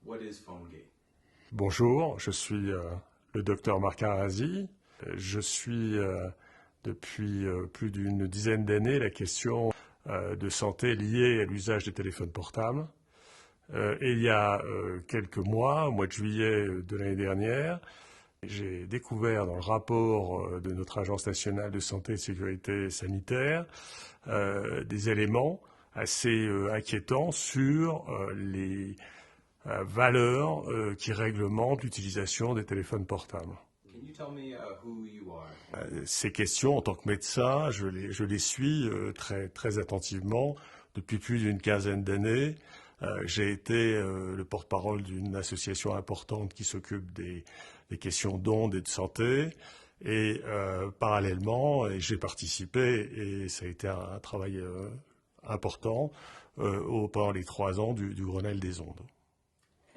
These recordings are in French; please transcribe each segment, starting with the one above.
What is PhoneGate? Bonjour, je suis le docteur Marc Arasi. Je suis depuis plus d'une dizaine d'années la question de santé liée à l'usage des téléphones portables. Et il y a quelques mois, au mois de juillet de l'année dernière, j'ai découvert dans le rapport de notre Agence nationale de santé et de sécurité sanitaire des éléments assez inquiétants sur les valeurs qui réglementent l'utilisation des téléphones portables. Can you tell me who you are? Ces questions, en tant que médecin, je les suis très attentivement depuis plus d'une quinzaine d'années. J'ai été le porte-parole d'une association importante qui s'occupe des questions d'ondes et de santé. Et parallèlement, j'ai participé, et ça a été un travail important, pendant les 3 ans du Grenelle des ondes.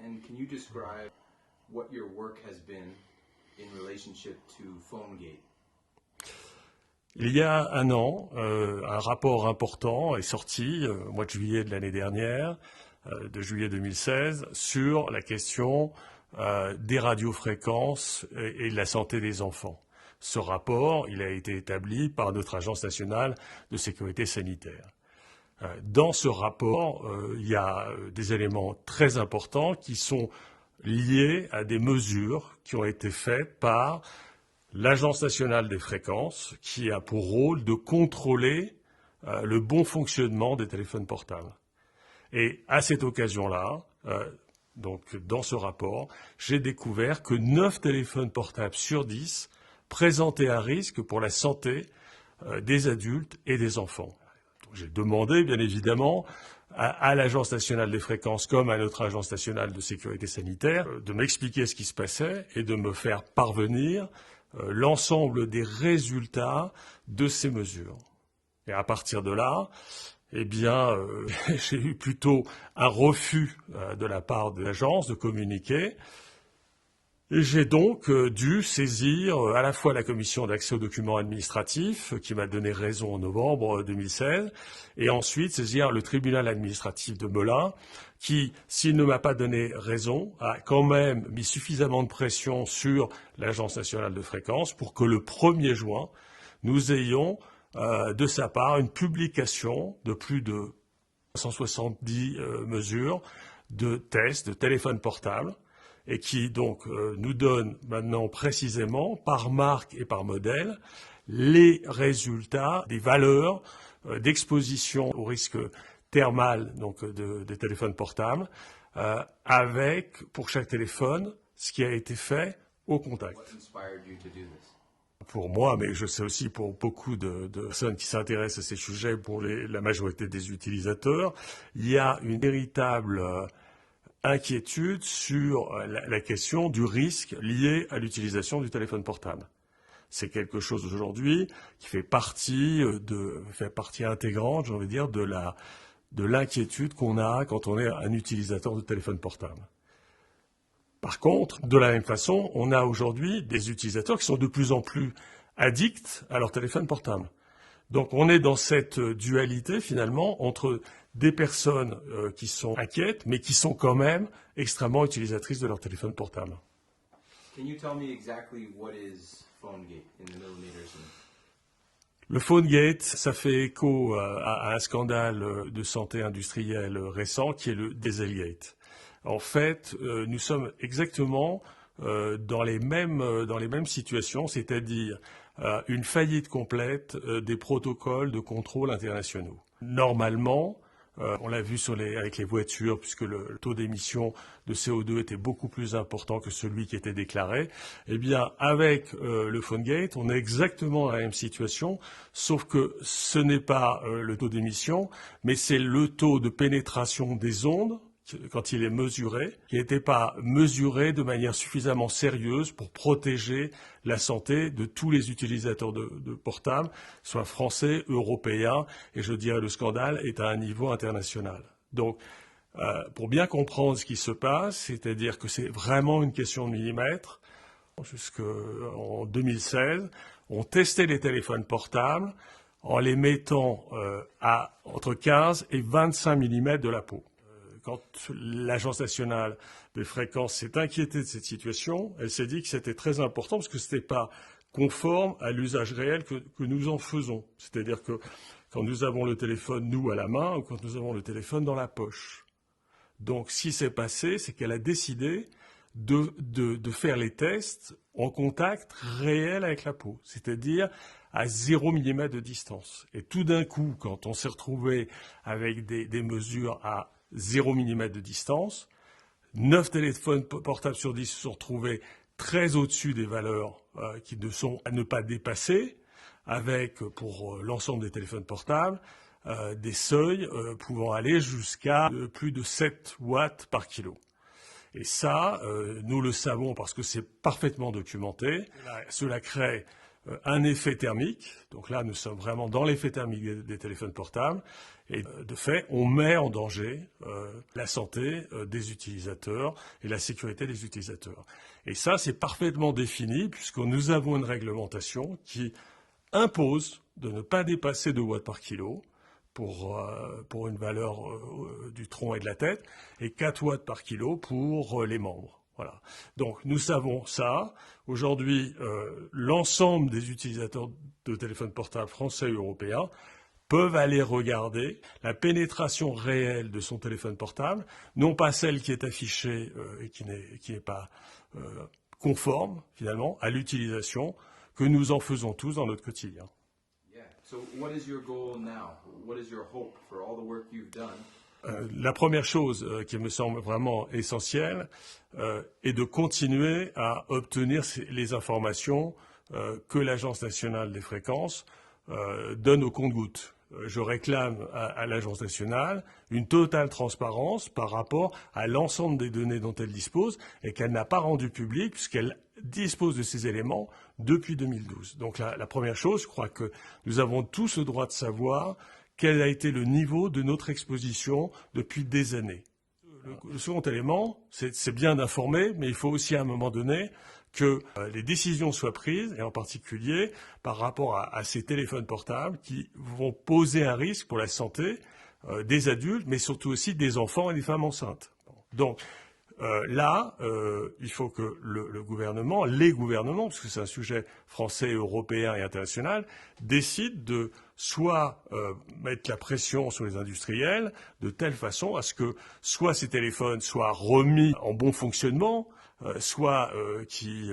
And can you describe what your work has been in relationship to PhoneGate? Il y a un an, un rapport important est sorti au mois de juillet de l'année dernière, de juillet 2016, sur la question des radiofréquences et de la santé des enfants. Ce rapport, il a été établi par notre Agence nationale de sécurité sanitaire. Dans ce rapport, il y a des éléments très importants qui sont liés à des mesures qui ont été faites par l'Agence nationale des fréquences, qui a pour rôle de contrôler le bon fonctionnement des téléphones portables. Et à cette occasion-là, donc dans ce rapport, j'ai découvert que 9 téléphones portables sur 10 présentaient un risque pour la santé des adultes et des enfants. J'ai demandé, bien évidemment, à l'Agence nationale des fréquences comme à notre Agence nationale de sécurité sanitaire de m'expliquer ce qui se passait et de me faire parvenir l'ensemble des résultats de ces mesures. Et à partir de là, eh bien, j'ai eu plutôt un refus de la part de l'agence de communiquer. Et j'ai donc dû saisir à la fois la commission d'accès aux documents administratifs, qui m'a donné raison en novembre 2016, et ensuite saisir le tribunal administratif de Melun, qui, s'il ne m'a pas donné raison, a quand même mis suffisamment de pression sur l'Agence nationale de fréquences pour que le 1er juin, nous ayons de sa part une publication de plus de 170 mesures de tests de téléphones portables, et qui donc nous donne maintenant précisément, par marque et par modèle, les résultats des valeurs d'exposition au risque thermal donc des téléphones portables, avec pour chaque téléphone ce qui a été fait au contact. What inspired you to do this? Pour moi, mais je sais aussi pour beaucoup de personnes qui s'intéressent à ces sujets, pour la majorité des utilisateurs, il y a une véritable inquiétude sur la question du risque lié à l'utilisation du téléphone portable. C'est quelque chose aujourd'hui qui fait partie intégrante, j'ai envie de dire, de l'inquiétude qu'on a quand on est un utilisateur de téléphone portable. Par contre, de la même façon, on a aujourd'hui des utilisateurs qui sont de plus en plus addicts à leur téléphone portable. Donc on est dans cette dualité finalement entre des personnes qui sont inquiètes, mais qui sont quand même extrêmement utilisatrices de leur téléphone portable. Can you tell me exactly what is PhoneGate in the millimeters? Le PhoneGate, ça fait écho à un scandale de santé industrielle récent qui est le Dieselgate. En fait, nous sommes exactement dans les mêmes situations, c'est-à-dire une faillite complète des protocoles de contrôle internationaux. Normalement, on l'a vu avec les voitures, puisque le taux d'émission de CO2 était beaucoup plus important que celui qui était déclaré. Eh bien, avec le PhoneGate, on est exactement dans la même situation, sauf que ce n'est pas le taux d'émission, mais c'est le taux de pénétration des ondes, quand il est mesuré, qui n'était pas mesuré de manière suffisamment sérieuse pour protéger la santé de tous les utilisateurs de portables, soit français, européens, et je dirais le scandale est à un niveau international. Donc, pour bien comprendre ce qui se passe, c'est-à-dire que c'est vraiment une question de millimètres, jusqu'en 2016, on testait les téléphones portables en les mettant à entre 15 et 25 mm de la peau. quand l'Agence nationale des fréquences s'est inquiétée de cette situation, elle s'est dit que c'était très important parce que ce n'était pas conforme à l'usage réel que nous en faisons. C'est-à-dire que quand nous avons le téléphone, nous, à la main, ou quand nous avons le téléphone dans la poche. Donc, ce qui s'est passé, c'est qu'elle a décidé de faire les tests en contact réel avec la peau, c'est-à-dire à 0 mm de distance. Et tout d'un coup, quand on s'est retrouvé avec des mesures à 0 mm de distance, 9 téléphones portables sur 10 se sont retrouvés très au-dessus des valeurs qui ne sont à ne pas dépasser, avec, pour l'ensemble des téléphones portables, des seuils pouvant aller jusqu'à plus de 7 watts par kilo. Et ça, nous le savons parce que c'est parfaitement documenté. Cela crée un effet thermique. Donc là, nous sommes vraiment dans l'effet thermique des téléphones portables. Et de fait, on met en danger la santé des utilisateurs et la sécurité des utilisateurs. Et ça, c'est parfaitement défini puisque nous avons une réglementation qui impose de ne pas dépasser 2 watts par kilo pour une valeur du tronc et de la tête, et 4 watts par kilo pour les membres. Voilà. Donc nous savons ça. Aujourd'hui, l'ensemble des utilisateurs de téléphones portables français et européens peuvent aller regarder la pénétration réelle de son téléphone portable, non pas celle qui est affichée et qui n'est pas conforme, finalement, à l'utilisation que nous en faisons tous dans notre quotidien. So what is your goal now? What is your hope for all the work you've done? La première chose qui me semble vraiment essentielle est de continuer à obtenir les informations que l'Agence nationale des fréquences donne au compte-gouttes. Je réclame à l'Agence nationale une totale transparence par rapport à l'ensemble des données dont elle dispose et qu'elle n'a pas rendu public puisqu'elle dispose de ces éléments depuis 2012. Donc la première chose, je crois que nous avons tous le droit de savoir quel a été le niveau de notre exposition depuis des années. Le second élément, c'est bien d'informer, mais il faut aussi à un moment donné que les décisions soient prises, et en particulier par rapport à ces téléphones portables qui vont poser un risque pour la santé des adultes, mais surtout aussi des enfants et des femmes enceintes. Donc là, il faut que le gouvernement, les gouvernements, parce que c'est un sujet français, européen et international, décident de soit mettre la pression sur les industriels de telle façon à ce que soit ces téléphones soient remis en bon fonctionnement, soit qui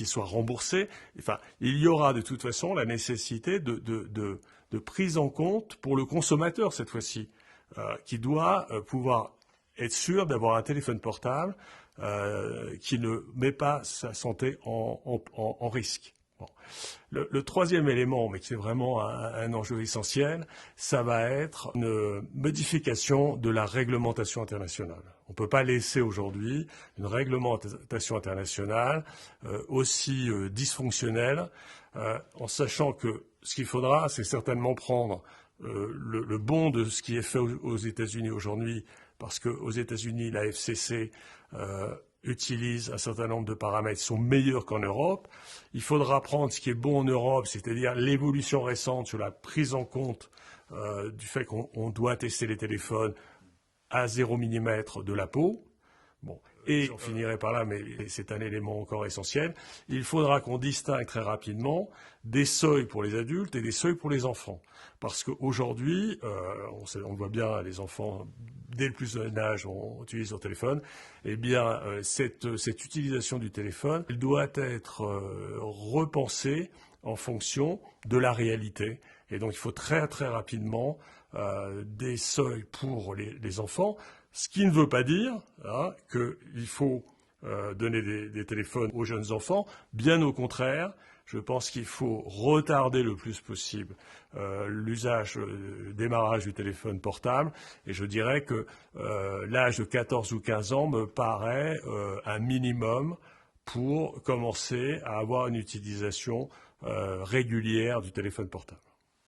soient remboursés. Enfin, il y aura de toute façon la nécessité de prise en compte pour le consommateur cette fois-ci, qui doit pouvoir être sûr d'avoir un téléphone portable qui ne met pas sa santé en risque. Bon. Le troisième élément, mais qui est vraiment un enjeu essentiel, ça va être une modification de la réglementation internationale. On ne peut pas laisser aujourd'hui une réglementation internationale aussi dysfonctionnelle, en sachant que ce qu'il faudra, c'est certainement prendre le bon de ce qui est fait aux États-Unis aujourd'hui, parce qu'aux États-Unis, la FCC utilise un certain nombre de paramètres qui sont meilleurs qu'en Europe. Il faudra prendre ce qui est bon en Europe, c'est-à-dire l'évolution récente sur la prise en compte du fait qu'on doit tester les téléphones à 0 mm de la peau. Bon. Et j'en finirai par là, mais c'est un élément encore essentiel. Il faudra qu'on distingue très rapidement des seuils pour les adultes et des seuils pour les enfants. Parce qu'aujourd'hui, on voit bien, les enfants, dès le plus jeune âge, on utilise leur téléphone. Eh bien, cette utilisation du téléphone, elle doit être repensée en fonction de la réalité. Et donc, il faut très, très rapidement des seuils pour les enfants. Ce qui ne veut pas dire qu'il faut donner des téléphones aux jeunes enfants. Bien au contraire, je pense qu'il faut retarder le plus possible l'usage, le démarrage du téléphone portable. Et je dirais que l'âge de 14 ou 15 ans me paraît un minimum pour commencer à avoir une utilisation régulière du téléphone portable.